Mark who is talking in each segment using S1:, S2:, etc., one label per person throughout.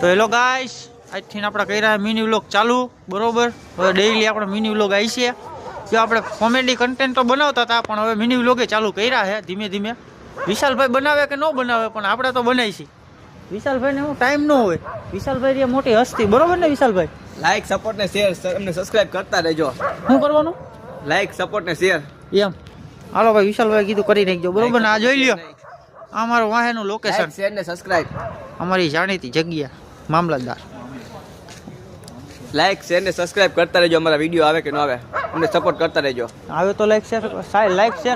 S1: તો hello guys, આજથી આપણે કર્યા મિની વ્લોગ ચાલુ, બરોબર. હવે ડેઈલી આપણે મિની વ્લોગ આવી છે. જો આપણે કોમેડી કન્ટેન્ટ તો બનાવતા હતા, પણ હવે મિની વ્લોગે ચાલુ કર્યા છે ધીમે ધીમે. વિશાલભાઈ બનાવે કે ન બનાવે, પણ આપણે તો બનાવી છીએ. વિશાલભાઈને હું ટાઈમ ન હોય. વિશાલભાઈ એ મોટી હસ્તી, બરોબર ને વિશાલભાઈ?
S2: લાઈક, સપોર્ટ ને શેર, અમને સબસ્ક્રાઇબ કરતા રહેજો.
S1: શું કરવાનું?
S2: લાઈક, સપોર્ટ ને શેર.
S1: એમ હાલો ભાઈ, વિશાલભાઈ કીધું કરી નાખજો, બરોબર ને? આ જોઈ લ્યો, આ મારું વાહેનું લોકેશન,
S2: લાઈક, શેર ને સબસ્ક્રાઇબ.
S1: અમારી જાણીતી જગ્યા મામલતદાર.
S2: લાઈક, શેર ને સબસ્ક્રાઇબ કરતા રહેજો. અમારા વિડીયો આવે કે ન આવે, અમને સપોર્ટ કરતા રહેજો.
S1: આવે તો લાઈક શેર
S2: તમે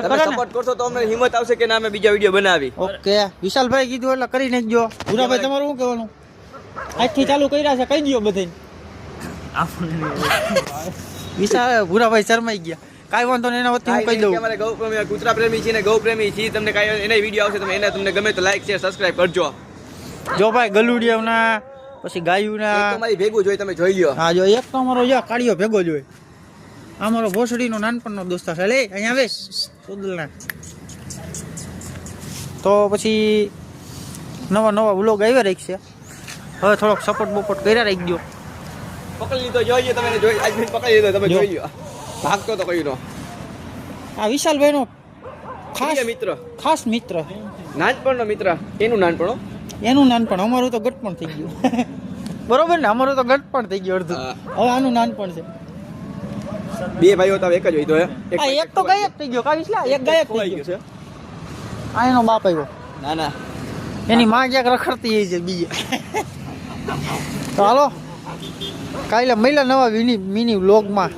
S1: કરે ને.
S2: સપોર્ટ કરશો તો અમને હિંમત આવશે કે ના અમે બીજા વિડીયો બનાવી.
S1: ઓકે, વિશાલભાઈ કીધું એટલે કરી નાખજો. ભૂરાભાઈ તમારું શું કહેવાનું? આજથી ચાલુ કર્યા છે, કહી દો બધાને. વિશાલ ભૂરાભાઈ શરમાઈ ગયા. કાંઈ વાંધો નહીં, એના વતી હું કહી દઉં.
S2: અમારે ગૌ પ્રેમી, કૂતરા પ્રેમી છીએ ને ગૌ પ્રેમી છીએ. તમને કાંઈ એના વિડીયો આવશે, તમે એને તમને ગમે તો લાઈક શેર સબસ્ક્રાઇબ કરજો.
S1: જો ભાઈ ગલુડિયાના પછી ગાયુના
S2: તમારી ભેગું જોઈ તમે જોઈ લ્યો.
S1: હા, જો એક તો અમારો કાળિયો ભેગો જ હોય. અમારો ભોસડીનો નાનપણનો દોસ્ત છે. લે અહીંયા આવે સોદલના. તો પછી નવા વ્લોગ આવ્યા રાખશે. હવે થોડોક સપોર્ટ બોપોર્ટ કર્યા રાખી દો.
S2: પકડી લીધો જોઈએ તમે, જોઈ આજ પકડી લીધો તમે જોઈ લ્યો. ભાગતો તો કઈ નો.
S1: આ વિશાલભાઈનો ખાસ મિત્ર,
S2: નાનપણનો મિત્ર. એનું નાનપણ,
S1: એનું નાનપણ. અમારું તો ગટપણ થઈ ગયું. બરોબર ને? અમારું તો ગટપણ થઈ ગયું અડધું. હવે આનું નાનપણ છે.
S2: બે ભાઈઓ તો એક જ હોય તો
S1: એક તો ગાયક થઈ ગયો. કા વિશલા? એક ગાયક થઈ ગયો છે. આ એનો બાપ આવ્યો.
S2: ના
S1: એની માં ક્યાંક રખડતી છે બીજે. તો હાલો, કાલે મળ્યા નવા મિની વ્લોગમાં.